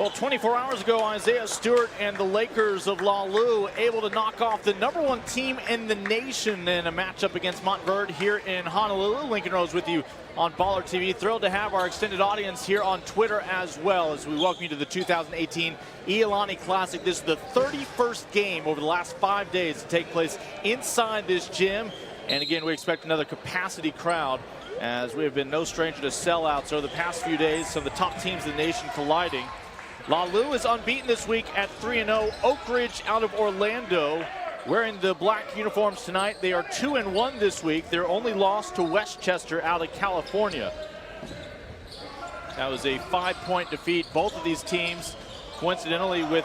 Well, 24 hours ago, Isaiah Stewart and the Lakers of Lalu able to knock off the #1 team in the nation in a matchup against Montverde here in Honolulu. Lincoln Rose with you on BallerTV. Thrilled to have our extended audience here on Twitter as well as we welcome you to the 2018 Iolani Classic. This is the 31st game over the last 5 days to take place inside this gym. And again, we expect another capacity crowd as we have been no stranger to sellouts over the past few days. Some of the top teams in the nation colliding. Lalu is unbeaten this week at 3-0. Oak Ridge out of Orlando wearing the black uniforms tonight. They are 2-1 this week. Their only loss to Westchester out of California. That was a 5-point defeat. Both of these teams, coincidentally, with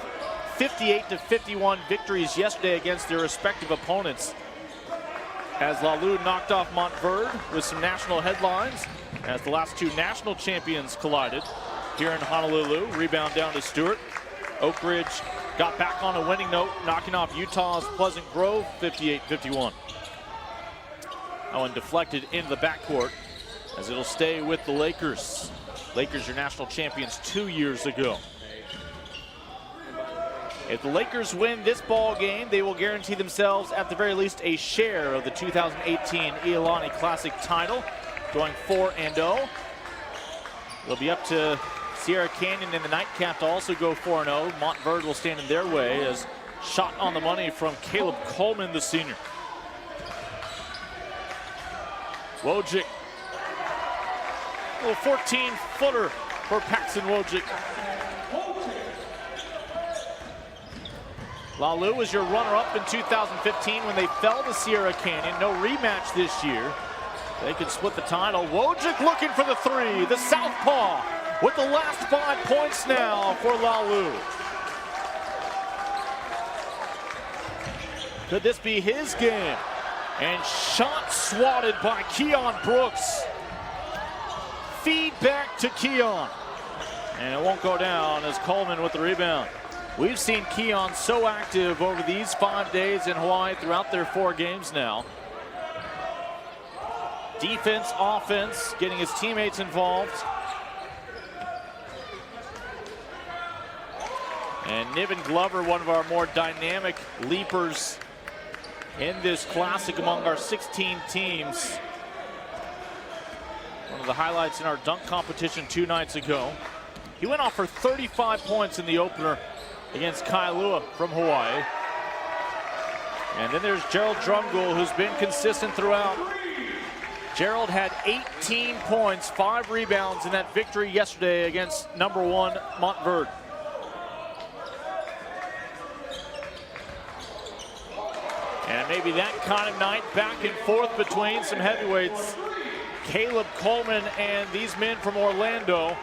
58-51 victories yesterday against their respective opponents. As Lalu knocked off Montverde with some national headlines as the last two national champions collided here in Honolulu. Rebound down to Stewart. Oak Ridge got back on a winning note, knocking off Utah's Pleasant Grove 58-51. That one deflected into the backcourt as it'll stay with the Lakers. Lakers are national champions 2 years ago. If the Lakers win this ball game, they will guarantee themselves at the very least a share of the 2018 Iolani Classic title, going 4-0. It'll be up to Sierra Canyon in the nightcap to also go 4-0. Montverde will stand in their way as shot on the money from Caleb Coleman, the senior. Wojcik. A little 14-footer for Paxton Wojcik. Lalu was your runner-up in 2015 when they fell to Sierra Canyon. No rematch this year. They could split the title. Wojcik looking for the three. The southpaw with the last 5 points now for Lalu. Could this be his game? And shot swatted by Keion Brooks. Feed back to Keion. And it won't go down as Coleman with the rebound. We've seen Keion so active over these 5 days in Hawaii throughout their 4 games now. Defense, offense, getting his teammates involved. And Niven Glover, one of our more dynamic leapers in this classic among our 16 teams. One of the highlights in our dunk competition 2 nights ago. He went off for 35 points in the opener against Kailua from Hawaii. And then there's Gerald Drumgoole, who's been consistent throughout. Gerald had 18 points, 5 rebounds in that victory yesterday against #1 Montverde. And maybe that kind of night, back and forth between some heavyweights. Caleb Coleman and these men from Orlando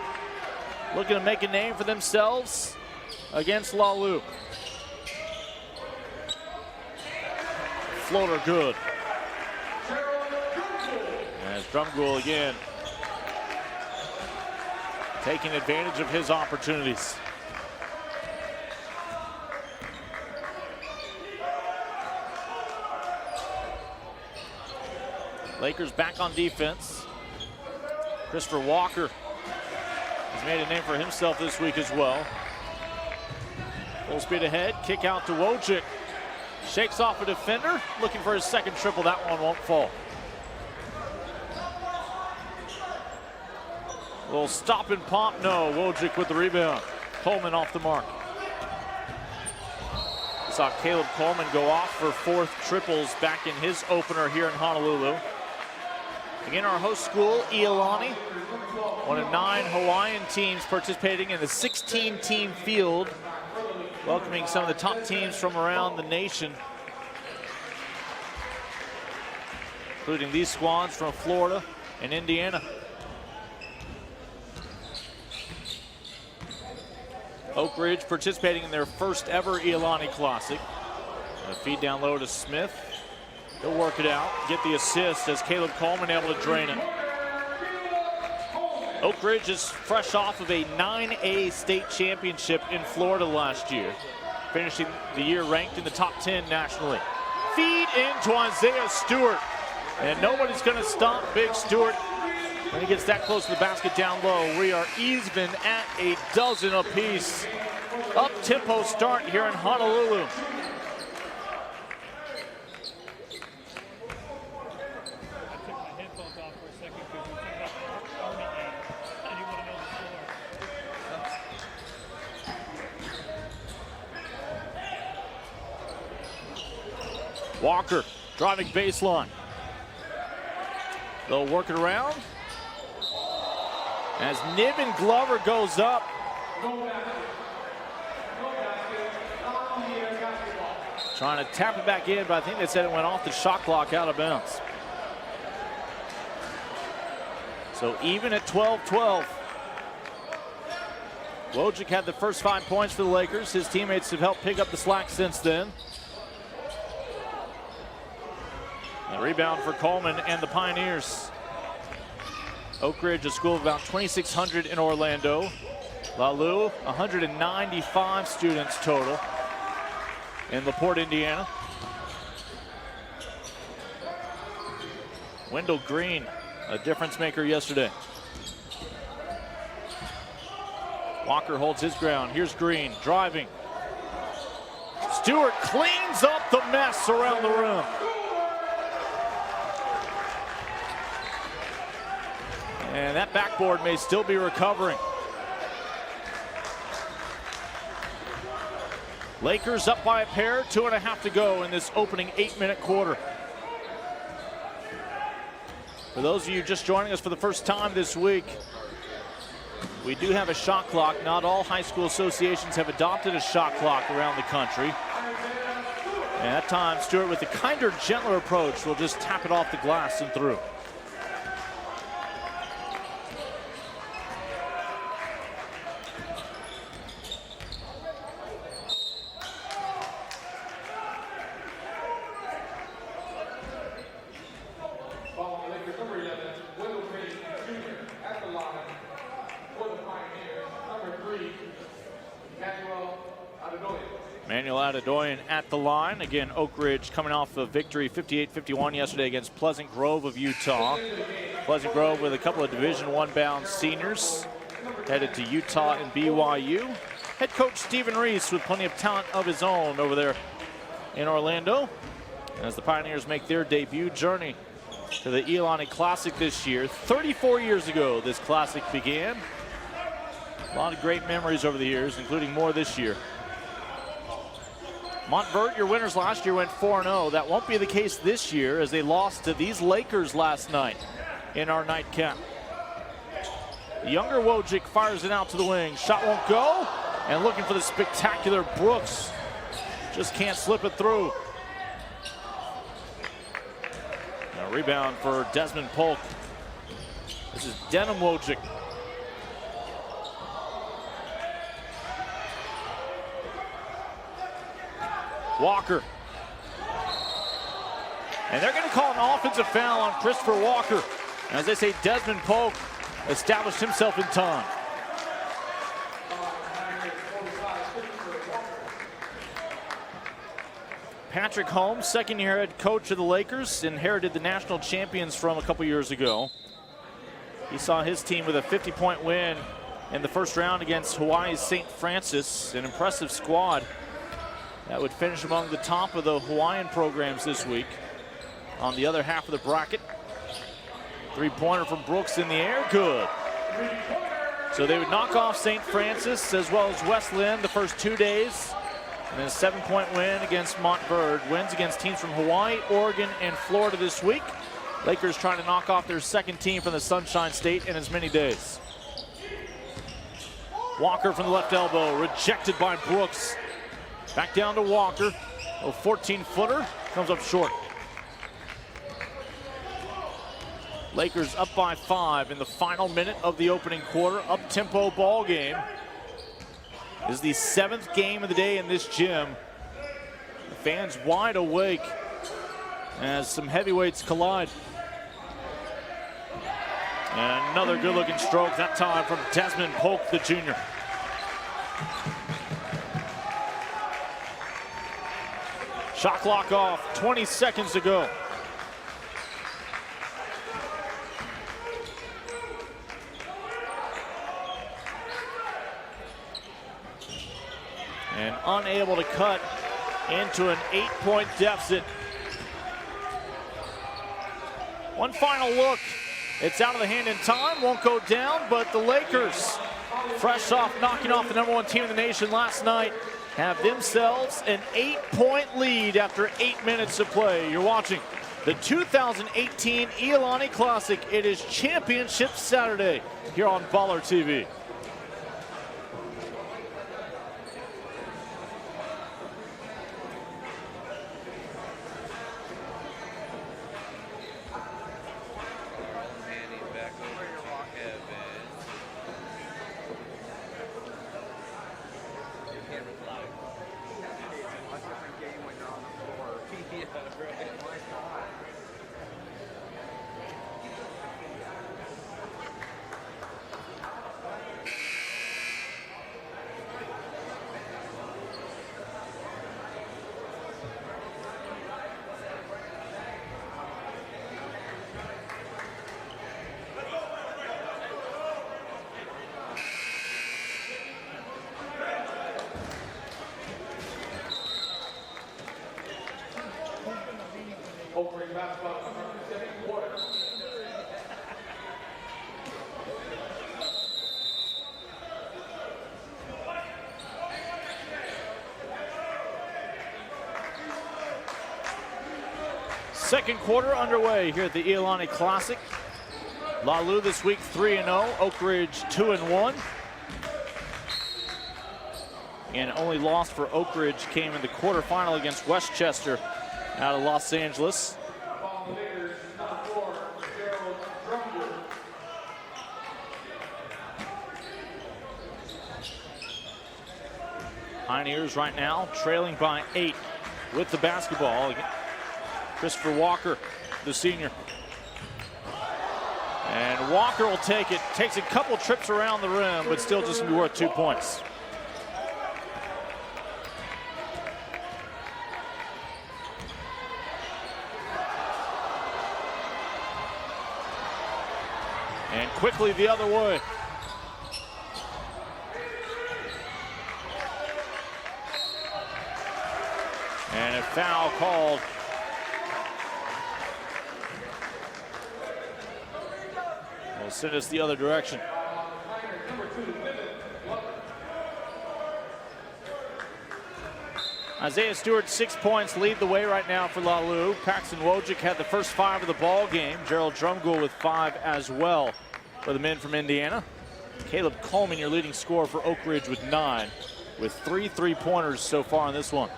looking to make a name for themselves against Lalu. Floater good. As Drumgoole again taking advantage of his opportunities. Lakers back on defense. Christopher Walker has made a name for himself this week as well. Full speed ahead, kick out to Wojcik. Shakes off a defender, looking for his second triple. That one won't fall. A little stop and pop, no. Wojcik with the rebound. Coleman off the mark. Saw Caleb Coleman go off for 4th triples back in his opener here in Honolulu. Again, our host school, Iolani, one of 9 Hawaiian teams participating in the 16-team field, welcoming some of the top teams from around the nation, including these squads from Florida and Indiana. Oak Ridge participating in their first ever Iolani Classic. A feed down low to Smith. He'll work it out, get the assist as Caleb Coleman able to drain it. Oak Ridge is fresh off of a 9A state championship in Florida last year, finishing the year ranked in the top 10 nationally. Feed into Isaiah Stewart, and nobody's going to stop Big Stewart When he gets that close to the basket down low, we are even at a dozen apiece. Up-tempo start here in Honolulu. Walker driving baseline. They'll work it around. As Niven Glover goes up. Trying to tap it back in, but I think they said it went off the shot clock out of bounds. So even at 12-12. Wojcik had the first 5 points for the Lakers. His teammates have helped pick up the slack since then. A rebound for Coleman and the Pioneers. Oak Ridge, a school of about 2,600 in Orlando. LaLue, 195 students total in LaPorte, Indiana. Wendell Green, a difference maker yesterday. Walker holds his ground. Here's Green driving. Stewart cleans up the mess around the rim. And that backboard may still be recovering. Lakers up by a pair, 2.5 to go in this opening 8-minute quarter. For those of you just joining us for the first time this week, we do have a shot clock. Not all high school associations have adopted a shot clock around the country. And at times, Stewart, with a kinder, gentler approach, will just tap it off the glass and through. At the line. Again, Oak Ridge coming off a victory 58-51 yesterday against Pleasant Grove of Utah. Pleasant Grove with a couple of Division I bound seniors headed to Utah and BYU. Head coach Stephen Reese with plenty of talent of his own over there in Orlando as the Pioneers make their debut journey to the Iolani Classic this year. 34 years ago this classic began. A lot of great memories over the years, including more this year. Montverde, your winners last year, went 4-0. That won't be the case this year as they lost to these Lakers last night in our nightcap. The younger Wojcik fires it out to the wing. Shot won't go. And looking for the spectacular Brooks. Just can't slip it through. A rebound for Desmond Polk. This is Denham Wojcik. Walker. And they're going to call an offensive foul on Christopher Walker. As they say, Desmond Polk established himself in time. Patrick Holmes, second-year head coach of the Lakers, inherited the national champions from a couple years ago. He saw his team with a 50-point win in the first round against Hawaii's St. Francis, an impressive squad that would finish among the top of the Hawaiian programs this week. On the other half of the bracket, three-pointer from Brooks in the air, good. So they would knock off St. Francis as well as Wesleyan the first 2 days. And then a 7-point win against Montverde. Wins against teams from Hawaii, Oregon, and Florida this week. Lakers trying to knock off their second team from the Sunshine State in as many days. Walker from the left elbow, rejected by Brooks. Back down to Walker. A 14-footer comes up short. Lakers up by 5 in the final minute of the opening quarter. Up-tempo ball game. This is the 7th game of the day in this gym. The fans wide awake as some heavyweights collide. And another good-looking stroke, that time from Desmond Polk, the junior. Shot clock off, 20 seconds to go. and unable to cut into an 8-point deficit. One final look. It's out of the hand in time, won't go down, but the Lakers, fresh off knocking off the #1 team in the nation last night, have themselves an 8-point lead after 8 minutes of play. You're watching the 2018 Iolani Classic. It is Championship Saturday here on BallerTV. Second quarter underway here at the Iolani Classic. LaLu this week 3-0, Oak Ridge 2-1. And only loss for Oak Ridge came in the quarterfinal against Westchester out of Los Angeles. Pioneers right now trailing by 8 with the basketball. Christopher Walker, the senior. And Walker will take it. Takes a couple trips around the rim, but still just gonna be worth 2 points. And quickly the other way. And a foul called. Will send us the other direction. Isaiah Stewart, 6 points, lead the way right now for LaLu. Paxton Wojcik had the first 5 of the ball game. Gerald Drumgoole with 5 as well for the men from Indiana. Caleb Coleman, your leading scorer for Oak Ridge with 9, with 3 3-pointers so far in this one.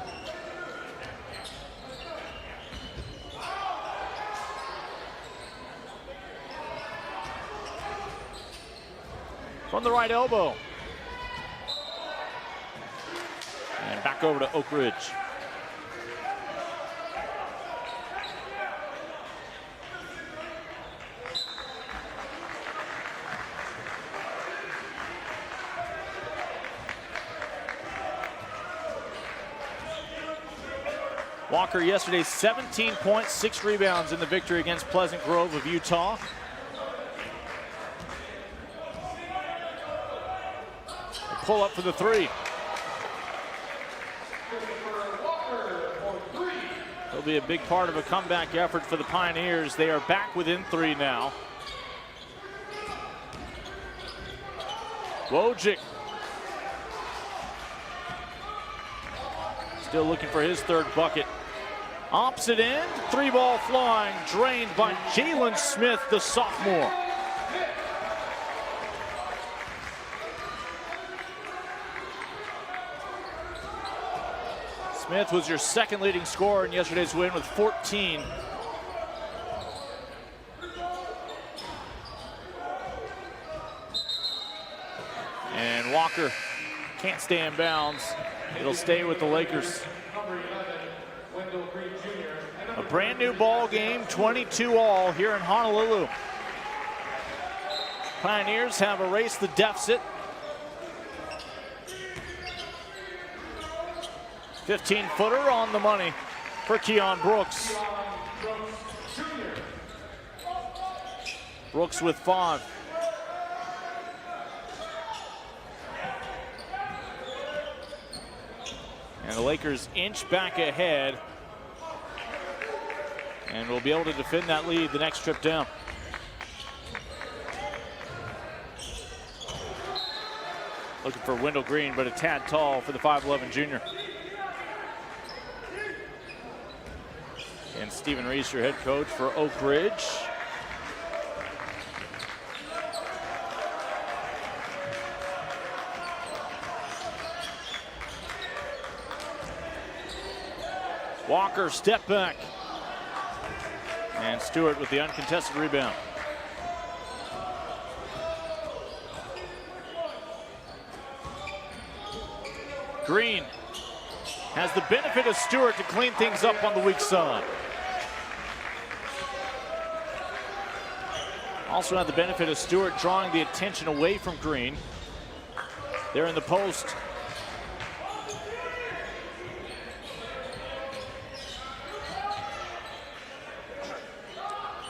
From the right elbow. And back over to Oak Ridge. Walker yesterday 17 points, 6 rebounds in the victory against Pleasant Grove of Utah. Pull up for the 3. It'll be a big part of a comeback effort for the Pioneers. They are back within 3 now. Wojcik. Still looking for his 3rd bucket. Opposite end, 3-ball flying, drained by Jalen Smith, the sophomore. Smith was your 2nd leading scorer in yesterday's win with 14. And Walker can't stay in bounds. It'll stay with the Lakers. A brand new ball game, 22-all here in Honolulu. Pioneers have erased the deficit. 15-footer on the money for Keion Brooks. Brooks with 5. And the Lakers inch back ahead. And will be able to defend that lead the next trip down. Looking for Wendell Green, but a tad tall for the 5'11 junior. And Stephen Reese, your head coach for Oak Ridge. Walker, step back. And Stewart with the uncontested rebound. Green has the benefit of Stewart to clean things up on the weak side. Also had the benefit of Stewart drawing the attention away from Green. There in the post.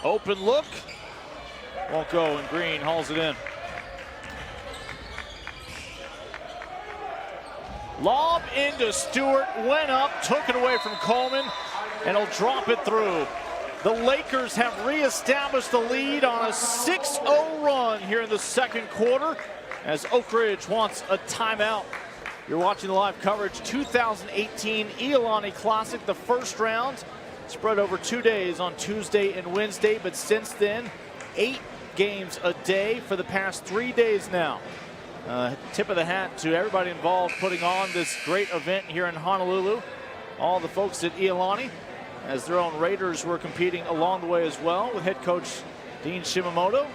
Open look. Won't go, and Green hauls it in. Lob into Stewart, went up, took it away from Coleman, and he'll drop it through. The Lakers have reestablished the lead on a 6-0 run here in the second quarter as Oak Ridge wants a timeout. You're watching the live coverage, 2018 Iolani Classic, the first round, spread over 2 days on Tuesday and Wednesday, but since then, 8 games a day for the past 3 days now. Tip of the hat to everybody involved putting on this great event here in Honolulu. All the folks at Iolani, as their own Raiders were competing along the way as well with head coach Dean Shimamoto.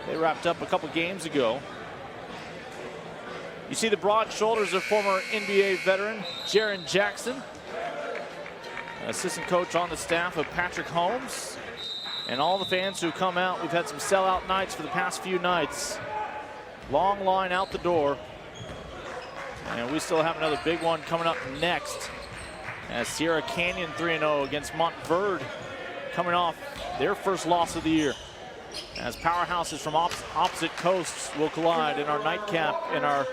They wrapped up a couple games ago. You see the broad shoulders of former NBA veteran Jaren Jackson, assistant coach on the staff of Patrick Holmes, and all the fans who come out. We've had some sellout nights for the past few nights. Long line out the door. And we still have another big one coming up next as Sierra Canyon 3-0 against Montverde, coming off their first loss of the year. As powerhouses from opposite coasts will collide in our nightcap, in our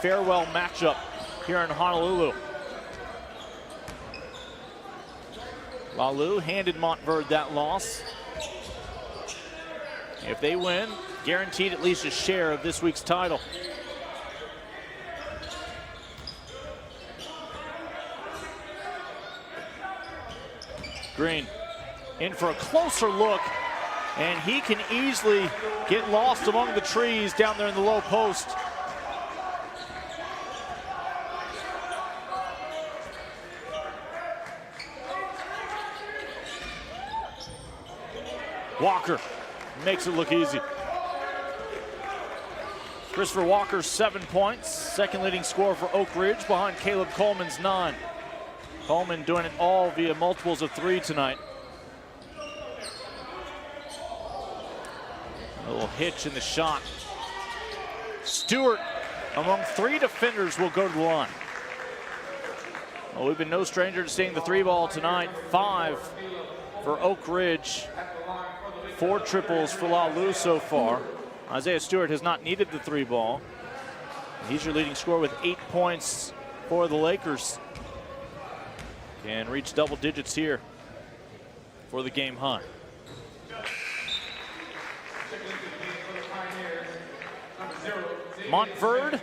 farewell matchup here in Honolulu. Lalu handed Montverde that loss. If they win, guaranteed at least a share of this week's title. Green in for a closer look, and he can easily get lost among the trees down there in the low post. Walker makes it look easy. Christopher Walker, 7 points, second leading scorer for Oak Ridge behind Caleb Coleman's 9. Coleman doing it all via multiples of 3 tonight. A little hitch in the shot. Stewart, among 3 defenders, will go to the line. Well, we've been no stranger to seeing the 3-ball tonight. 5 for Oak Ridge. 4 triples for Lalu so far. Isaiah Stewart has not needed the 3-ball. He's your leading scorer with 8 points for the Lakers. Can reach double digits here for the game high. Montverde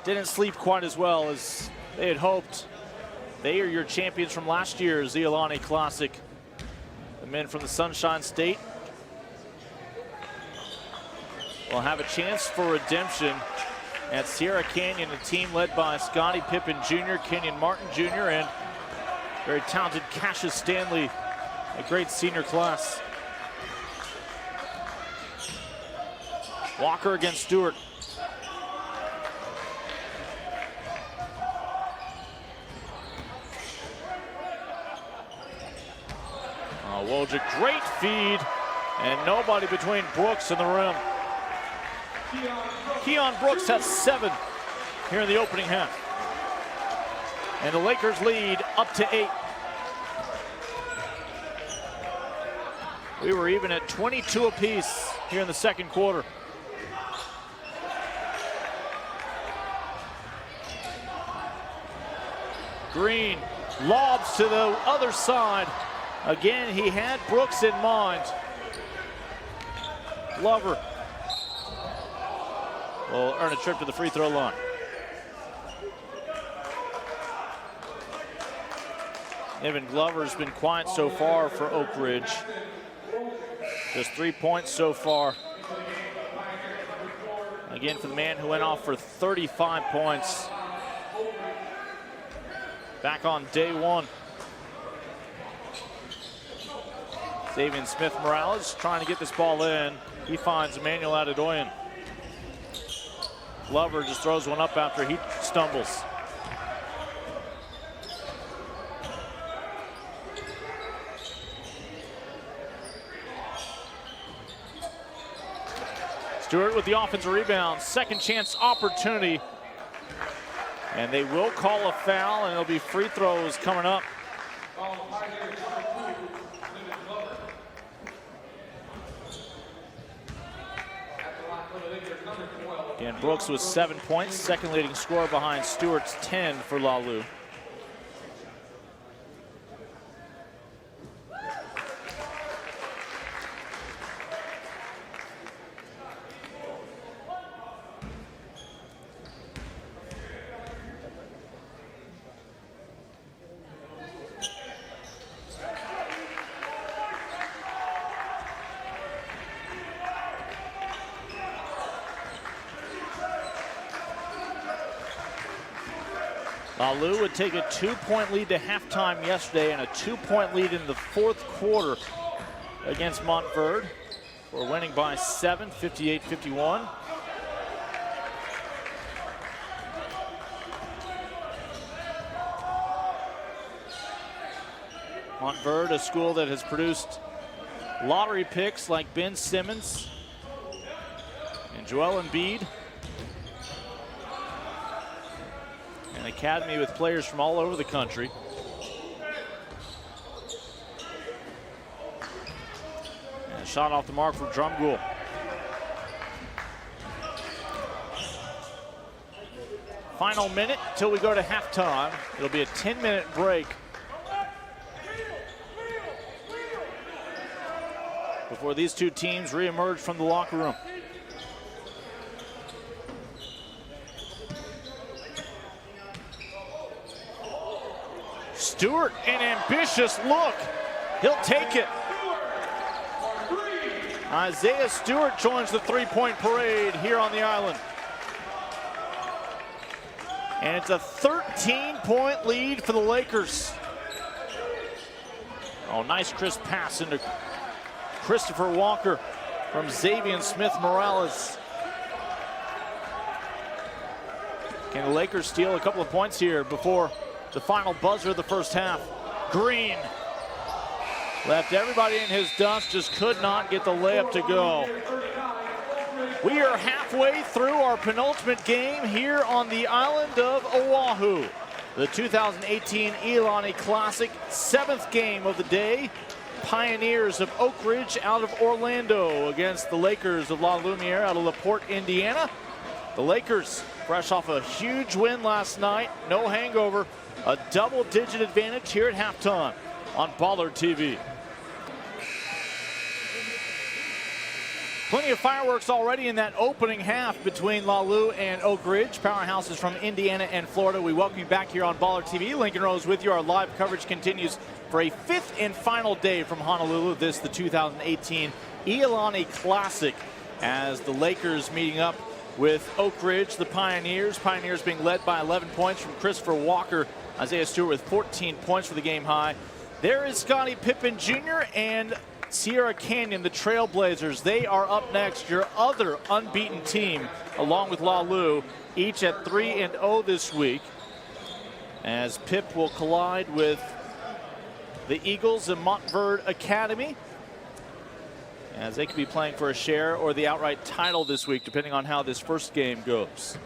didn't sleep quite as well as they had hoped. They are your champions from last year's Iolani Classic. The men from the Sunshine State will have a chance for redemption at Sierra Canyon, a team led by Scottie Pippen Jr., Kenyon Martin Jr., and very talented Cassius Stanley, a great senior class. Walker against Stewart. Wojcik, great feed, and nobody between Brooks and the rim. Keion Brooks has 7 here in the opening half. And the Lakers lead up to 8. We were even at 22 apiece here in the second quarter. Green lobs to the other side. Again, he had Brooks in mind. Glover will earn a trip to the free throw line. Niven Glover's been quiet so far for Oak Ridge. Just 3 points so far. Again, for the man who went off for 35 points. Back on day one. Xavier Smith-Morales trying to get this ball in. He finds Emmanuel Adedoyan. Glover just throws one up after he stumbles. Stewart with the offensive rebound. Second chance opportunity. And they will call a foul, and it'll be free throws coming up. And Brooks with 7 points, second leading scorer behind Stewart's 10 for Lalu. Lalu would take a 2-point lead to halftime yesterday and a 2-point lead in the fourth quarter against Montverde. We're winning by 7, 58-51. Montverde, a school that has produced lottery picks like Ben Simmons and Joel Embiid. An academy with players from all over the country. And a shot off the mark from Drumgoole. Final minute till we go to halftime. It'll be a 10-minute break before these two teams reemerge from the locker room. Stewart, an ambitious look. He'll take it. Isaiah Stewart joins the three-point parade here on the island. And it's a 13-point lead for the Lakers. Oh, nice crisp pass into Christopher Walker from Xavier Smith-Morales. Can the Lakers steal a couple of points here before the final buzzer of the first half? Green left everybody in his dust, just could not get the layup to go. We are halfway through our penultimate game here on the island of Oahu. The 2018 Iolani Classic, 7th game of the day. Pioneers of Oak Ridge out of Orlando against the Lakers of Lumiere out of LaPorte, Indiana. The Lakers fresh off a huge win last night, no hangover. A double-digit advantage here at halftime on BallerTV. Plenty of fireworks already in that opening half between Lalu and Oak Ridge, powerhouses from Indiana and Florida. We welcome you back here on BallerTV. Lincoln Rose with you. Our live coverage continues for a 5th and final day from Honolulu. This, the 2018 Iolani Classic, as the Lakers meeting up with Oak Ridge, the Pioneers. Pioneers being led by 11 points from Christopher Walker. Isaiah Stewart with 14 points for the game high. There is Scottie Pippen Jr. and Sierra Canyon, the Trailblazers. They are up next, your other unbeaten team, along with Lalu, each at 3-0 this week. As Pip will collide with the Eagles and Montverde Academy, as they could be playing for a share or the outright title this week, depending on how this first game goes.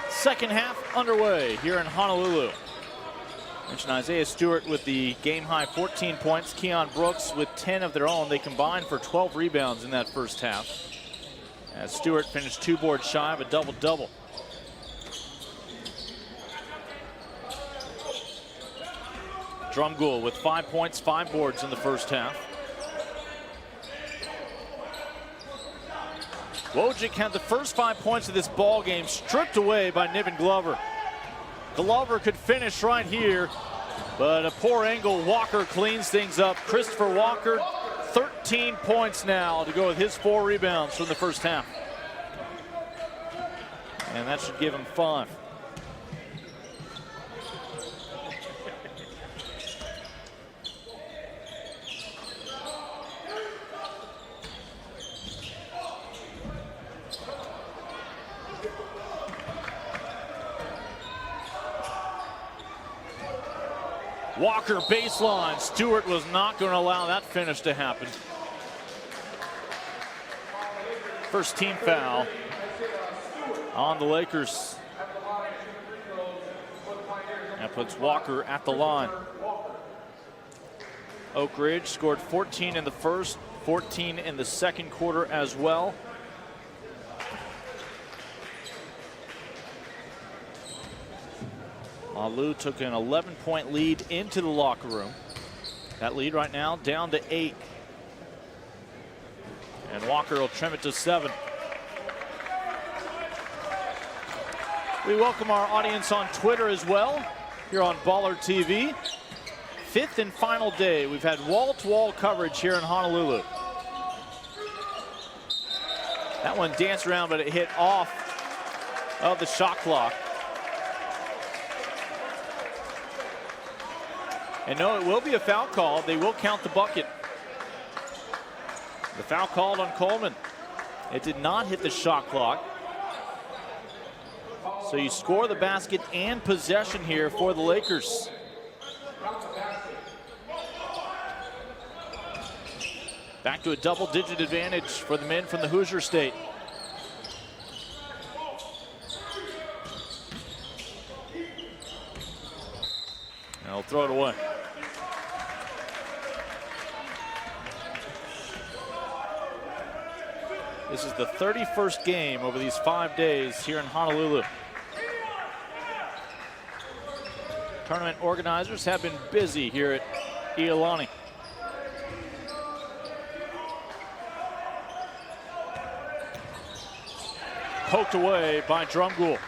Second half underway here in Honolulu. Mentioned Isaiah Stewart with the game-high 14 points. Keion Brooks with 10 of their own. They combined for 12 rebounds in that first half, as Stewart finished 2 boards shy of a double-double. Drumgoole with 5 points, 5 boards in the first half. Wojcik had the first 5 points of this ball game stripped away by Niven Glover. Glover could finish right here, but a poor angle. Walker cleans things up. Christopher Walker, 13 points now to go with his 4 rebounds from the first half. And that should give him 5. Walker baseline. Stewart was not going to allow that finish to happen. First team foul on the Lakers. That puts Walker at the line. Oak Ridge scored 14 in the first, 14 in the second quarter as well. Lou took an 11-point lead into the locker room. That lead right now down to 8. And Walker will trim it to 7. We welcome our audience on Twitter as well, here on BallerTV. 5th and final day. We've had wall-to-wall coverage here in Honolulu. That one danced around, but it hit off of the shot clock. And no, it will be a foul call. They will count the bucket. The foul called on Coleman. It did not hit the shot clock. So you score the basket and possession here for the Lakers. Back to a double-digit advantage for the men from the Hoosier State. And they'll throw it away. This is the 31st game over these 5 days here in Honolulu. Tournament organizers have been busy here at Iolani. Poked away by Drumgoole.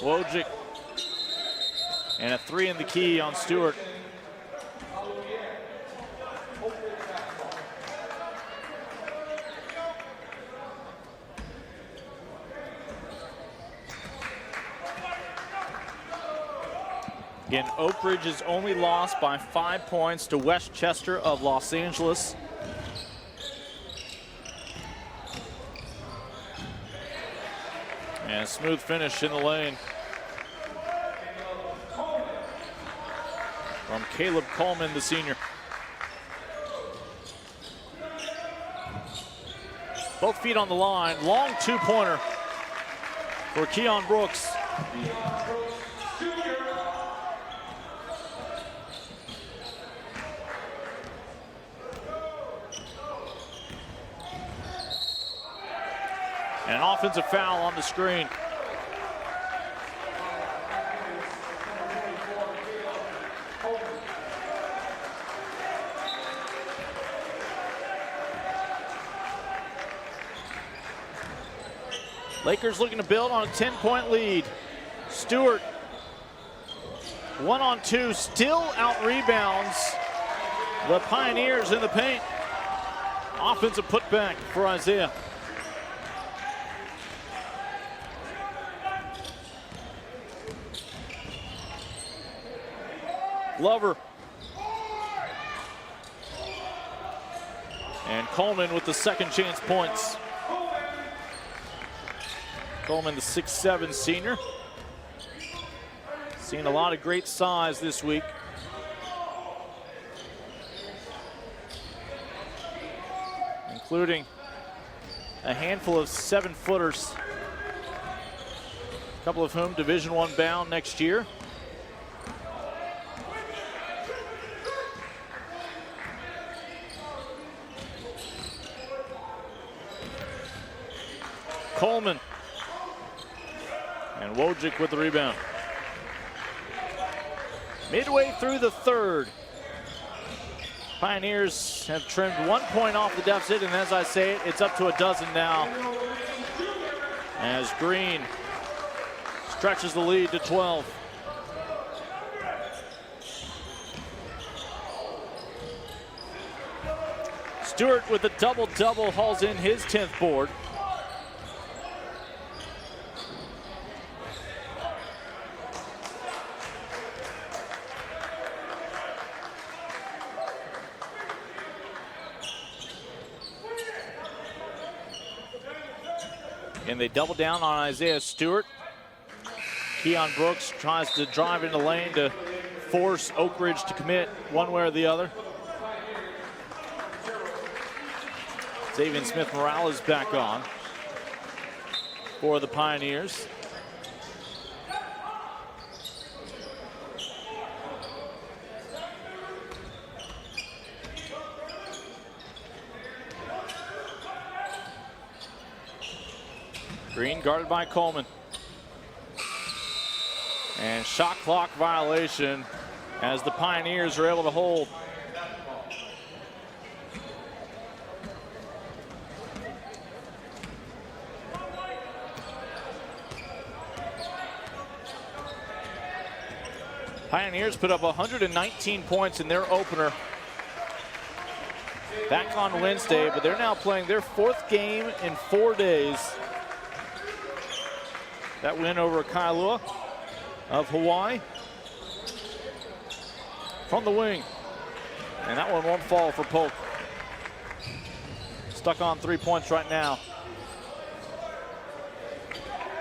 Wojcik. And a 3 in the key on Stewart. Again, Oak Ridge is only lost by 5 points to Westchester of Los Angeles. And a smooth finish in the lane from Caleb Coleman, the senior. Both feet on the line. Long 2-pointer for Keion Brooks. And an offensive foul on the screen. Lakers looking to build on a 10-point lead. Stewart, 1-on-2, still out-rebounds the Pioneers in the paint. Offensive putback for Isaiah. Glover. And Coleman with the second chance points. Coleman, the 6'7" senior. Seen a lot of great size this week. Including a handful of 7-footers. A couple of whom Division I bound next year. Coleman. And Wojcik with the rebound. Midway through the third, Pioneers have trimmed 1 point off the deficit, and as I say it, it's up to a dozen now. As Green stretches the lead to 12. Stewart with a double-double hauls in his 10th board. And they double down on Isaiah Stewart. Keion Brooks tries to drive into the lane to force Oak Ridge to commit one way or the other. Xavier Smith-Morales back on for the Pioneers. Green guarded by Coleman. And shot clock violation as the Pioneers are able to hold. Pioneers put up 119 points in their opener back on Wednesday, but they're now playing their 4th game in 4 days. That win over Kailua of Hawaii from the wing. And that one won't fall for Polk. Stuck on 3 points right now.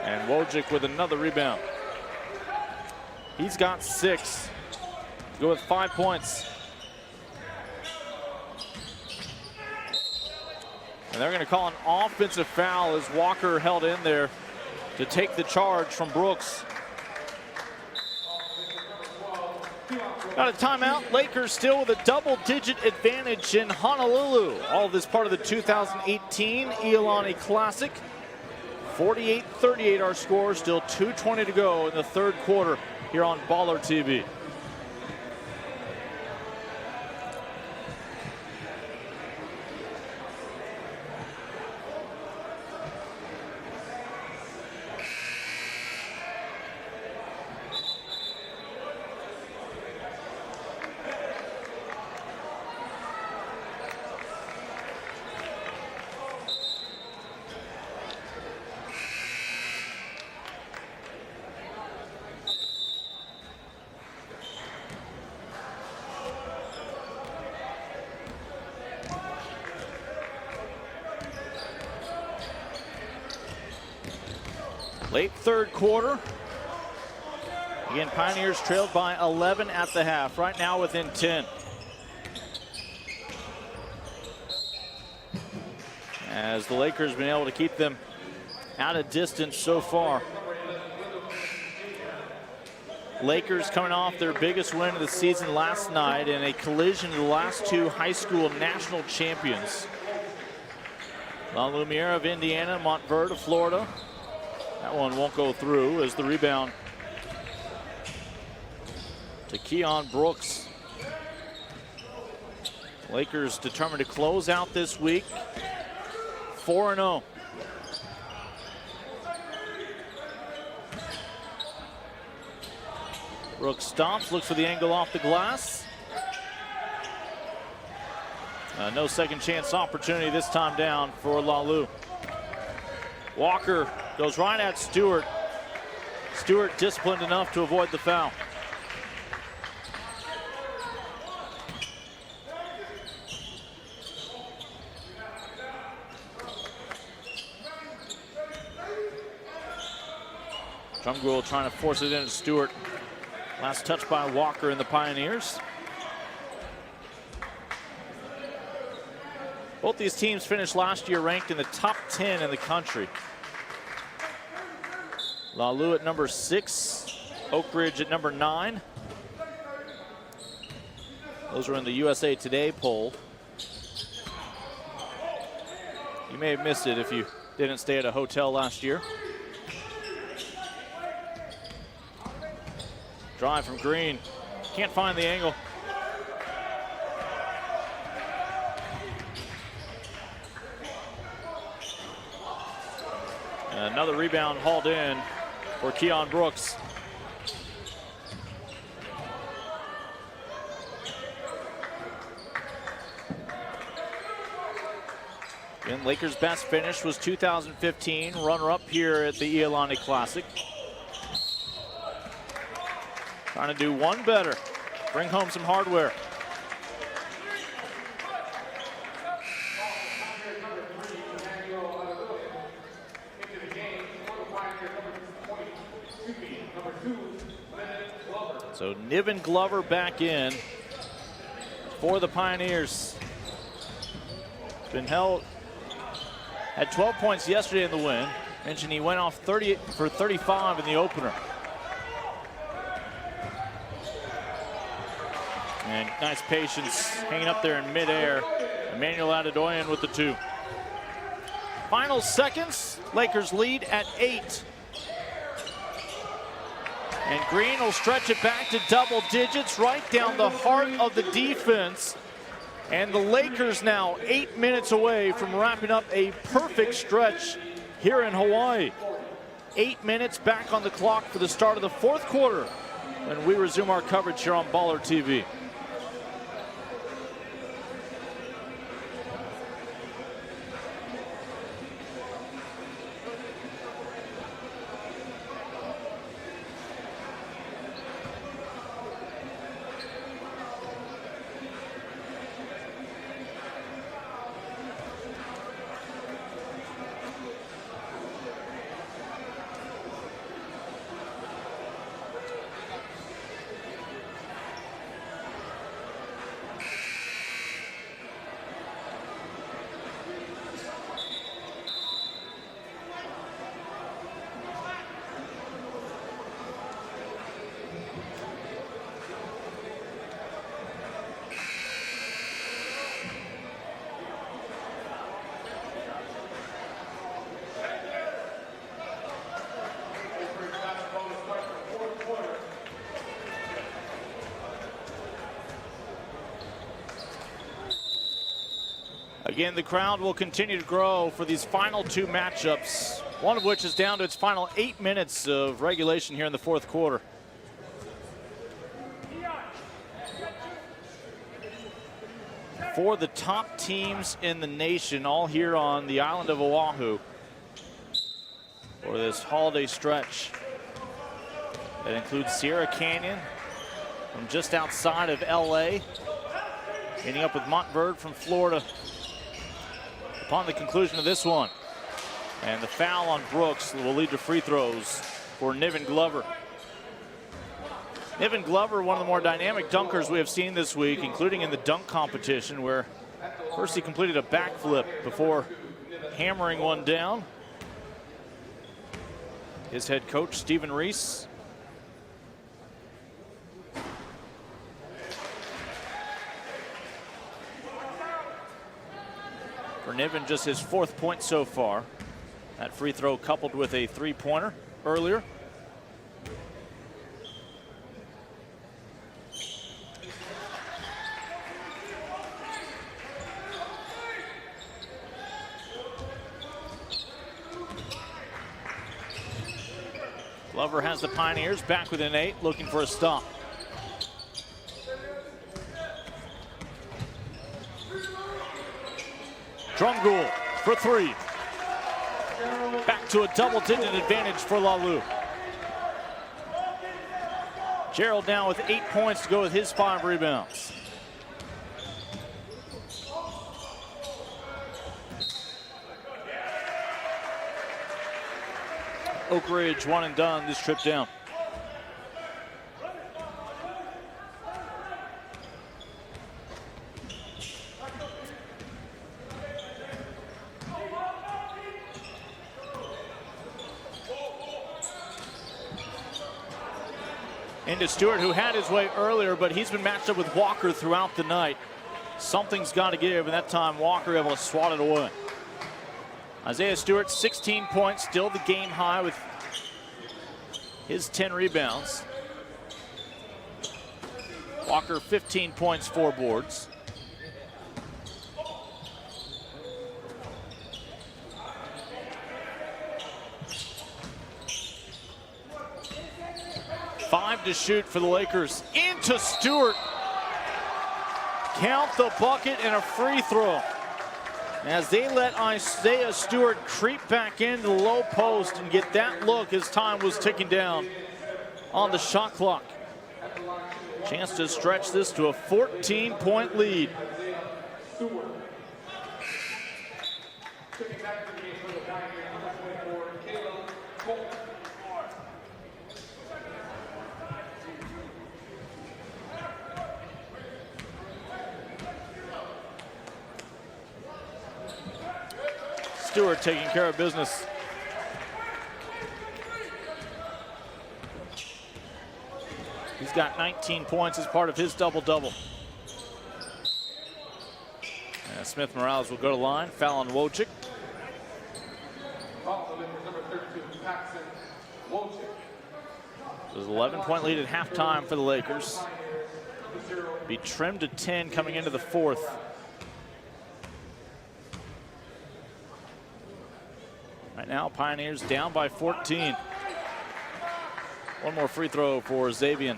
And Wojcik with another rebound. He's got 6. Go with 5 points. And they're going to call an offensive foul as Walker held in there to take the charge from Brooks. Got a timeout. Lakers still with a double-digit advantage in Honolulu. All of this part of the 2018 Iolani Classic. 48-38 our score. Still 2:20 to go in the third quarter here on BallerTV. Late third quarter. Again, Pioneers trailed by 11 at the half. Right now within 10. As the Lakers been able to keep them out of distance so far. Lakers coming off their biggest win of the season last night in a collision of the last 2 high school national champions. Lumiere of Indiana, Montverde of Florida. That one won't go through as the rebound to Keion Brooks. Lakers determined to close out this week 4-0. Brooks stomps, looks for the angle off the glass. No second chance opportunity this time down for Lalu. Walker goes right at Stewart. Stewart disciplined enough to avoid the foul. Drumgoole trying to force it into Stewart. Last touch by Walker and the Pioneers. Both these teams finished last year ranked in the top 10 in the country. Lalu at number 6, Oak Ridge at number 9. Those are in the USA Today poll. You may have missed it if you didn't stay at a hotel last year. Drive from Green. Can't find the angle. And another rebound hauled in for Keion Brooks. And Lakers' best finish was 2015, runner-up here at the Iolani Classic. Trying to do one better, bring home some hardware. So Niven Glover back in for the Pioneers. Been held, had 12 points yesterday in the win. Mentioned he went off 30 for 35 in the opener. And nice patience hanging up there in midair. Emmanuel Adedoyan with the 2. Final seconds, Lakers lead at 8. And Green will stretch it back to double digits, right down the heart of the defense. And the Lakers now 8 minutes away from wrapping up a perfect stretch here in Hawaii. 8 minutes back on the clock for the start of the fourth quarter when we resume our coverage here on BallerTV. Again, the crowd will continue to grow for these final 2 matchups, one of which is down to its final 8 minutes of regulation here in the fourth quarter. For the top teams in the nation, all here on the island of Oahu for this holiday stretch. That includes Sierra Canyon from just outside of LA, meeting up with Montverde from Florida upon the conclusion of this one. And the foul on Brooks will lead to free throws for Niven Glover. Niven Glover, one of the more dynamic dunkers we have seen this week, including in the dunk competition, where first he completed a backflip before hammering one down. His head coach, Stephen Reese. For Niven, just his 4th point so far. That free throw coupled with a 3-pointer earlier. Glover has the Pioneers back within 8, looking for a stop. Drumgoole for 3. Back to a double-digit advantage for Lalu. Gerald now with 8 points to go with his 5 rebounds. Oak Ridge one and done this trip down. Into Stewart, who had his way earlier, but he's been matched up with Walker throughout the night. Something's got to give, and that time Walker able to swat it away. Isaiah Stewart, 16 points, still the game high with his 10 rebounds. Walker, 15 points, 4 boards. Five to shoot for the Lakers. Into Stewart. Count the bucket and a free throw. As they let Isaiah Stewart creep back into the low post and get that look as time was ticking down on the shot clock. Chance to stretch this to a 14-point lead. Stewart taking care of business. He's got 19 points as part of his double-double. Smith Morales will go to line. Foul on Wojcik. There's an 11-point lead at halftime for the Lakers. Be trimmed to 10 coming into the fourth. Right now, Pioneers down by 14. One more free throw for Xavier.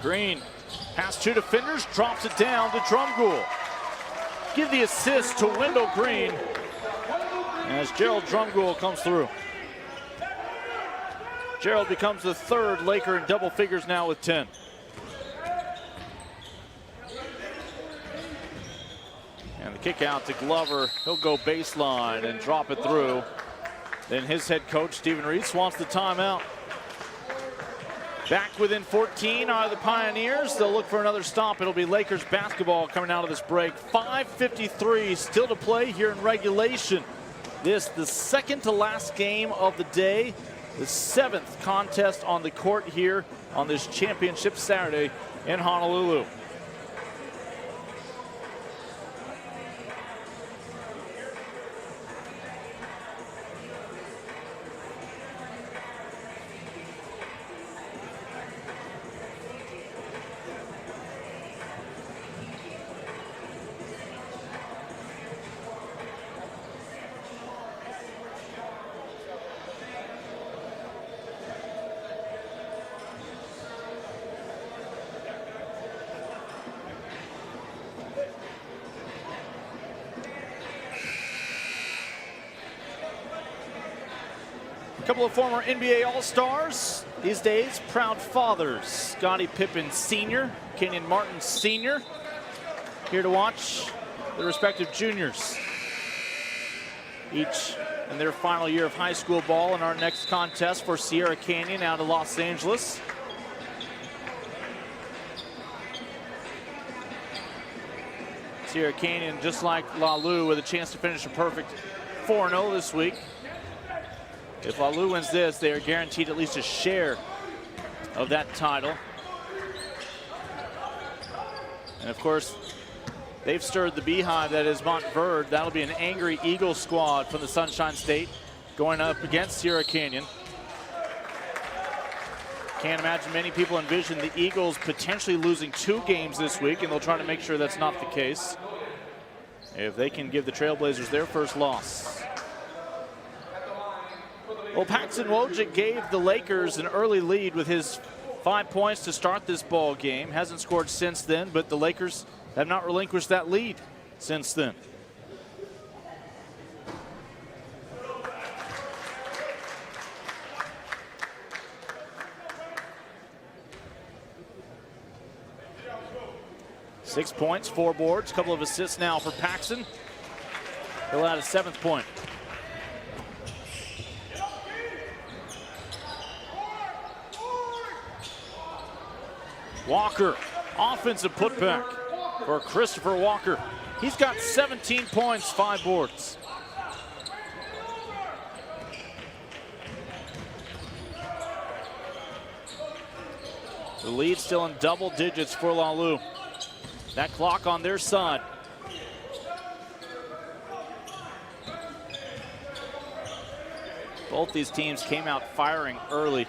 Green, past two defenders, drops it down to Drumgoole. Give the assist to Wendell Green as Gerald Drumgoole comes through. Gerald becomes the third Laker in double figures now with 10. And the kick out to Glover. He'll go baseline and drop it through. Then his head coach, Stephen Reese, wants the timeout. Back within 14 are the Pioneers. They'll look for another stop. It'll be Lakers basketball coming out of this break. 5:53 still to play here in regulation. This the second to last game of the day. The 7th contest on the court here on this championship Saturday in Honolulu. A couple of former NBA All-Stars. These days, proud fathers. Scottie Pippen Sr., Kenyon Martin Sr. Here to watch the respective juniors. Each in their final year of high school ball in our next contest for Sierra Canyon out of Los Angeles. Sierra Canyon, just like Lalu, with a chance to finish a perfect 4-0 this week. If Lalu wins this, they are guaranteed at least a share of that title. And of course, they've stirred the beehive that is Montverde. That'll be an angry Eagle squad from the Sunshine State going up against Sierra Canyon. Can't imagine many people envision the Eagles potentially losing 2 games this week, and they'll try to make sure that's not the case if they can give the Trailblazers their first loss. Well, Paxton Wojcik gave the Lakers an early lead with his 5 points to start this ball game. Hasn't scored since then, but the Lakers have not relinquished that lead since then. Six points, 4 boards, couple of assists now for Paxton. He'll add a 7th point. Walker, offensive putback for Christopher Walker. He's got 17 points, 5 boards. The lead still in double digits for Lalu. That clock on their side. Both these teams came out firing early.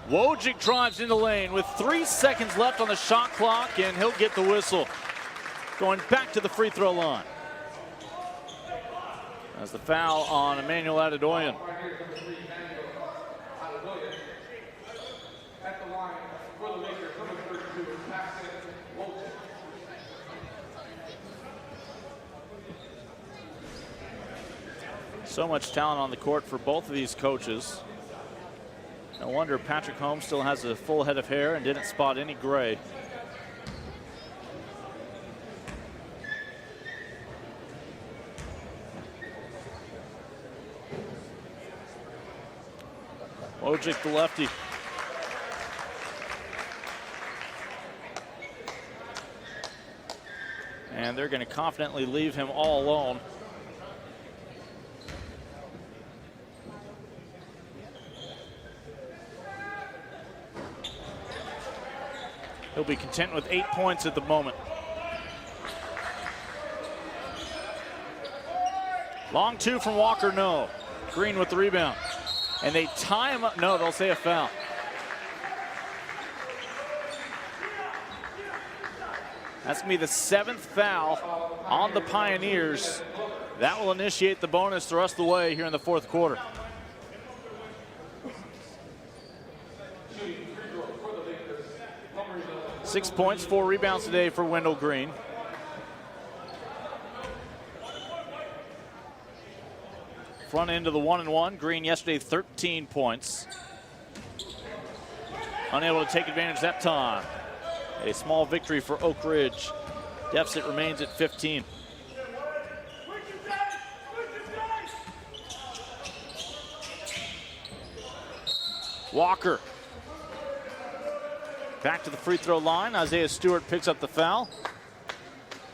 Wojcik drives in the lane with 3 seconds left on the shot clock, and he'll get the whistle. Going back to the free throw line. That's the foul on Emmanuel Adedoyan. So much talent on the court for both of these coaches. No wonder Patrick Holmes still has a full head of hair and didn't spot any gray. Wojcik, the lefty. And they're going to confidently leave him all alone. He'll be content with 8 points at the moment. Long two from Walker, no. Green with the rebound. And they tie him up. No, they'll say a foul. That's going to be the 7th foul on the Pioneers. That will initiate the bonus the rest of the way here in the 4th quarter. Six points, 4 rebounds today for Wendell Green. Front end of the 1-and-1. Green yesterday 13 points. Unable to take advantage that time. A small victory for Oak Ridge. Deficit remains at 15. Walker. Back to the free throw line. Isaiah Stewart picks up the foul.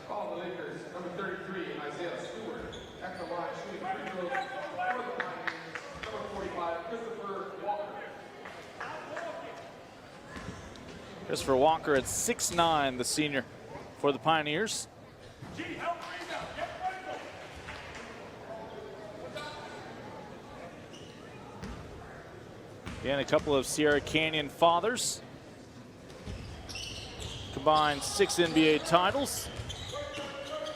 Call the Lakers, number 33, Isaiah Stewart. At the line, shooting free throws for the Pioneers, number 45, Christopher Walker. Christopher Walker at 6'9", the senior for the Pioneers. Again, a couple of Sierra Canyon fathers. Combined 6 NBA titles.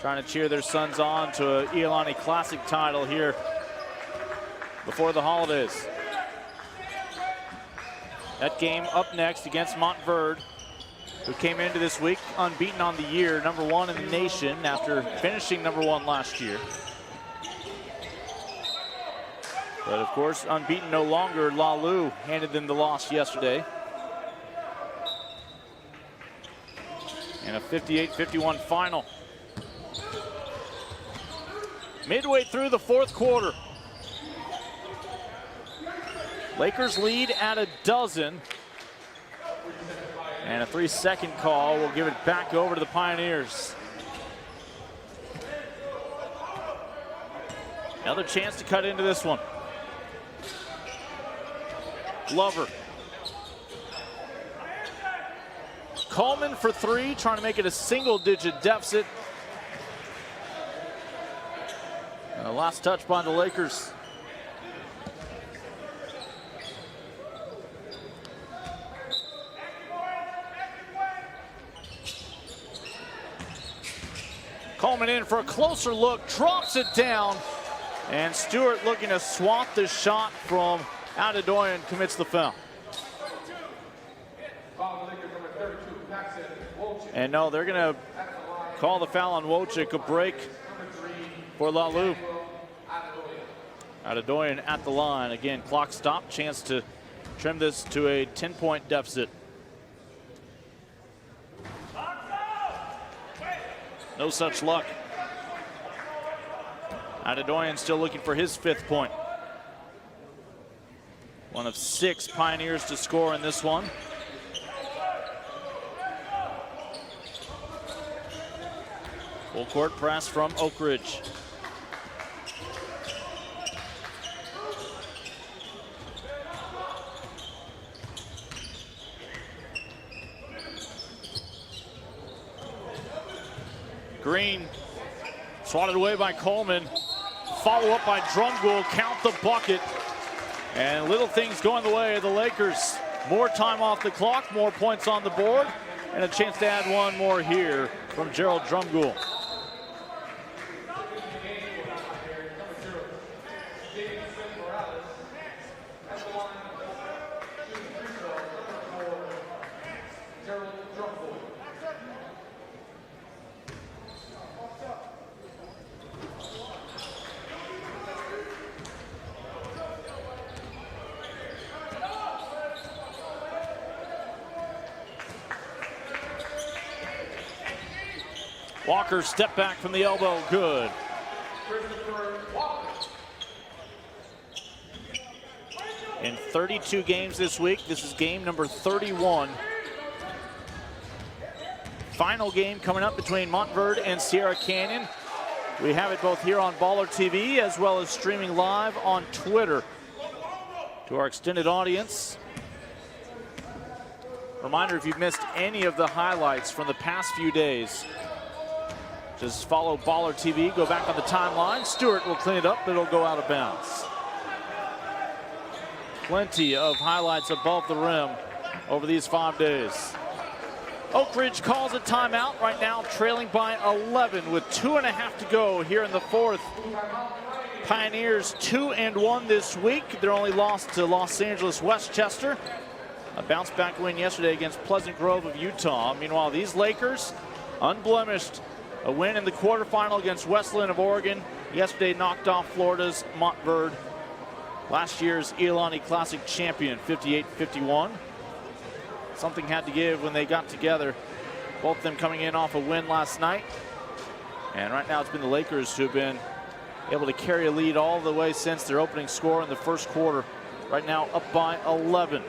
Trying to cheer their sons on to a Iolani Classic title here before the holidays. That game up next against Montverde, who came into this week unbeaten on the year, #1 in the nation after finishing #1 last year. But of course, unbeaten no longer. Lalu handed them the loss yesterday. And a 58-51 final. Midway through the 4th quarter. Lakers lead at a dozen. And a 3-second call will give it back over to the Pioneers. Another chance to cut into this one. Glover. Coleman for 3, trying to make it a single-digit deficit. And the last touch by the Lakers. Coleman in for a closer look, drops it down, and Stewart looking to swat the shot from Adedoyan, commits the foul. And no, they're going to call the foul on Wojcik, a break for Lalu. Adedoyan at the line. Again, clock stop, chance to trim this to a 10-point deficit. No such luck. Adedoyan still looking for his 5th point. One of 6 Pioneers to score in this one. Full court press from Oak Ridge. Green swatted away by Coleman. Follow up by Drumgoole, count the bucket. And little things going the way of the Lakers. More time off the clock, more points on the board, and a chance to add one more here from Gerald Drumgoole. Walker step back from the elbow, good. In 32 games this week, this is game number 31. Final game coming up between Montverde and Sierra Canyon. We have it both here on BallerTV as well as streaming live on Twitter. To our extended audience, reminder, if you've missed any of the highlights from the past few days, just follow BallerTV, go back on the timeline. Stewart will clean it up, but it'll go out of bounds. Plenty of highlights above the rim over these 5 days. Oak Ridge calls a timeout right now, trailing by 11 with 2.5 to go here in the 4th. Pioneers 2-1 this week. Their only loss to Los Angeles Westchester. A bounce back win yesterday against Pleasant Grove of Utah. Meanwhile, these Lakers, unblemished. A win in the quarterfinal against Wesleyan of Oregon. Yesterday knocked off Florida's Montverde, last year's Iolani Classic champion, 58-51. Something had to give when they got together. Both of them coming in off a win last night. And right now it's been the Lakers who have been able to carry a lead all the way since their opening score in the 1st quarter. Right now up by 11.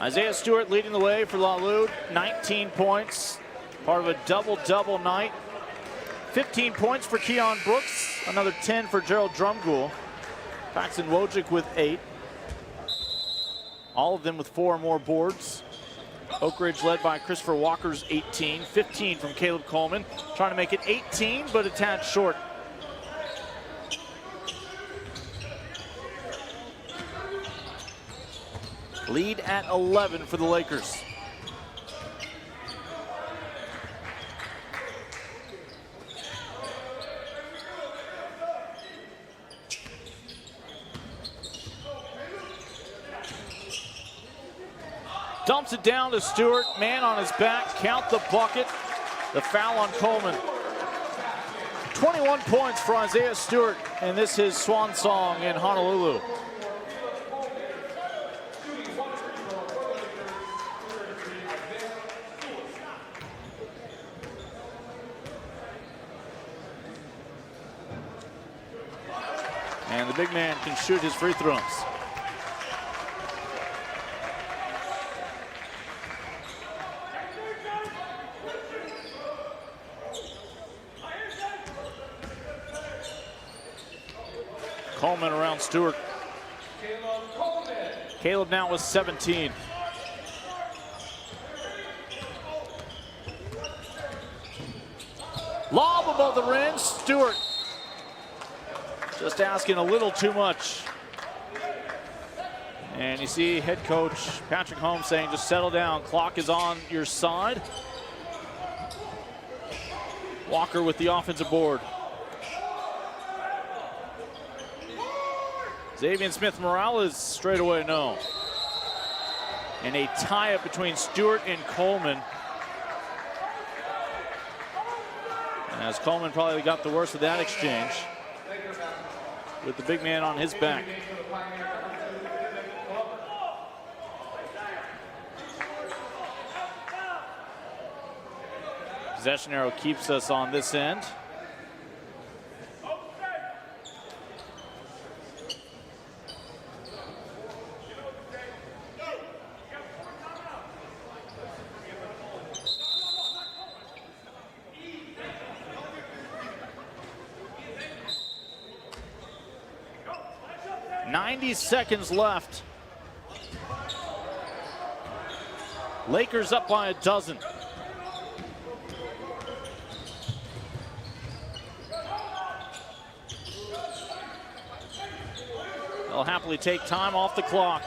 Isaiah Stewart leading the way for LaLue, 19 points, part of a double-double night. 15 points for Keion Brooks, another 10 for Gerald Drumgoole. Paxton Wojcik with 8. All of them with 4 or more boards. Oak Ridge led by Christopher Walker's 18, 15 from Caleb Coleman, trying to make it 18, but a tad short. Lead at 11 for the Lakers. Dumps it down to Stewart, man on his back, count the bucket. The foul on Coleman. 21 points for Isaiah Stewart, and this is swan song in Honolulu. And the big man can shoot his free throws. Coleman around Stewart. Caleb now with 17. Lob above the rim, Stewart. Just asking a little too much. And you see head coach Patrick Holmes saying just settle down, clock is on your side. Walker with the offensive board. Xavier Smith-Morales straight away, no. And a tie-up between Stewart and Coleman. As Coleman probably got the worst of that exchange with the big man on his back. Possession arrow keeps us on this end. Seconds left. Lakers up by a dozen. They'll happily take time off the clock.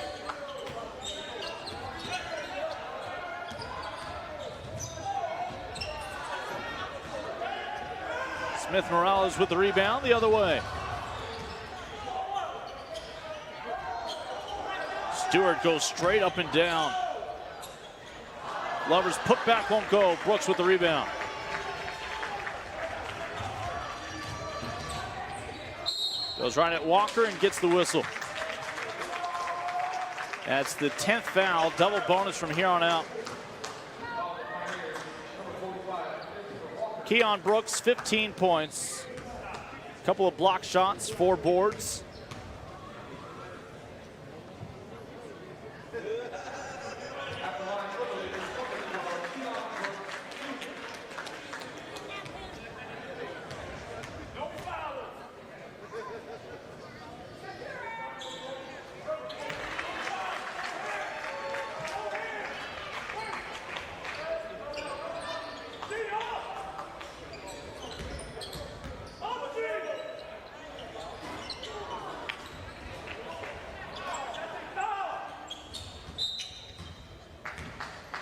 Smith-Morales with the rebound the other way. Stewart goes straight up and down. Glover's putback won't go. Brooks with the rebound. Goes right at Walker and gets the whistle. That's the 10th foul. Double bonus from here on out. Keion Brooks, 15 points. A couple of block shots, 4 boards.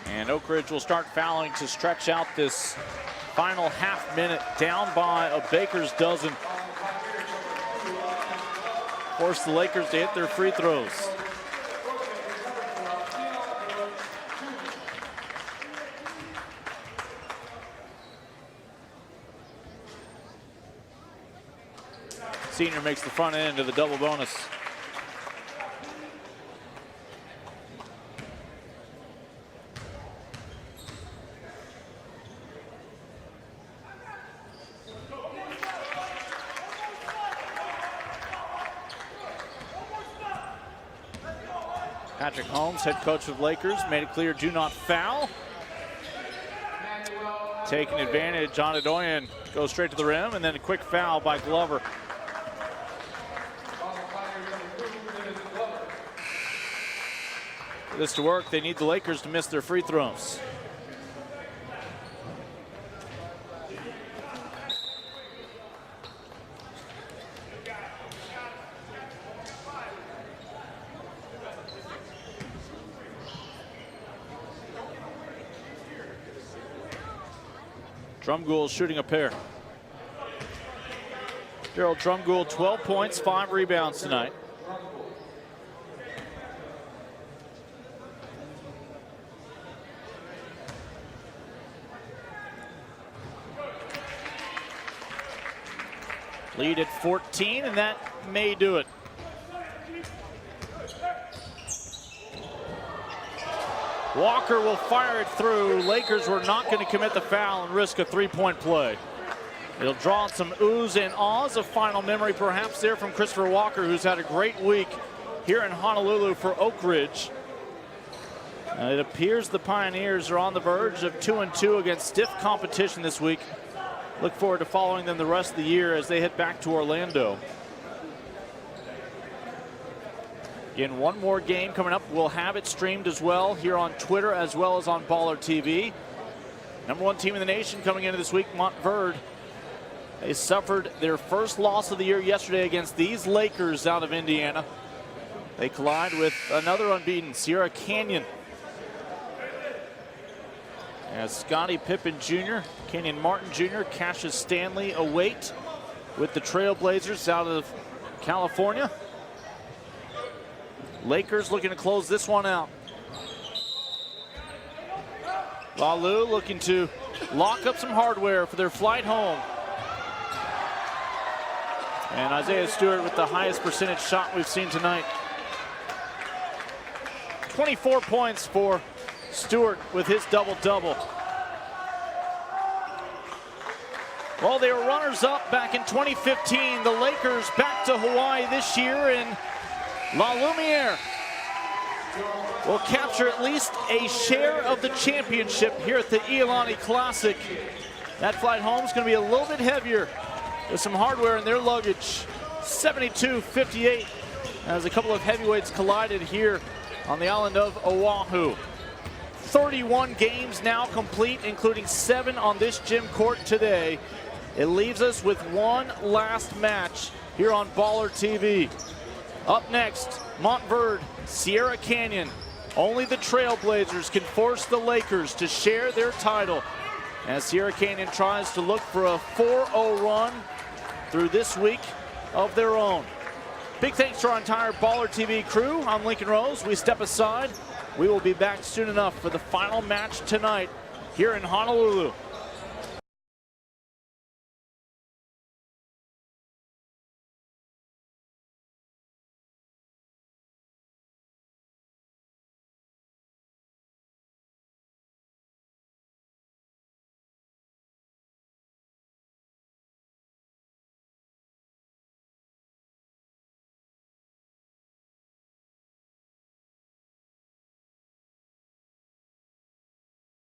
And Oak Ridge will start fouling to stretch out this final half minute, down by a baker's dozen. Force the Lakers to hit their free throws. Senior makes the front end of the double bonus. Patrick Holmes, head coach of Lakers, made it clear, do not foul. Taking advantage, John Adoyan goes straight to the rim, and then a quick foul by Glover. For this to work, they need the Lakers to miss their free throws. Drumgoole shooting a pair. Gerald Drumgoole, 12 points, 5 rebounds tonight. Lead at 14, and that may do it. Walker will fire it through. Lakers were not going to commit the foul and risk a three-point play. It'll draw on some oohs and ahs of final memory perhaps there from Christopher Walker, who's had a great week here in Honolulu for Oak Ridge. It appears the Pioneers are on the verge of 2-2 against stiff competition this week. Look forward to following them the rest of the year as they head back to Orlando. Again, one more game coming up. We'll have it streamed as well here on Twitter as well as on BallerTV. #1 team in the nation coming into this week, Montverde. They suffered their first loss of the year yesterday against these Lakers out of Indiana. They collide with another unbeaten, Sierra Canyon. As Scottie Pippen Jr., Kenyon Martin Jr., Cassius Stanley await with the Trailblazers out of California. Lakers looking to close this one out. Lalu looking to lock up some hardware for their flight home And Isaiah Stewart with the highest percentage shot we've seen tonight. 24 points for Stewart with his double-double. Well, they were runners-up back in 2015. The Lakers back to Hawaii this year, and La Lumiere will capture at least a share of the championship here at the Iolani Classic. That flight home is going to be a little bit heavier with some hardware in their luggage. 72-58 as a couple of heavyweights collided here on the island of Oahu. 31 games now complete, including 7 on this gym court today. It leaves us with one last match here on BallerTV. Up next, Montverde, Sierra Canyon. Only the Trailblazers can force the Lakers to share their title as Sierra Canyon tries to look for a 4-0 run through this week of their own. Big thanks to our entire BallerTV crew. I'm Lincoln Rose. We step aside. We will be back soon enough for the final match tonight here in Honolulu.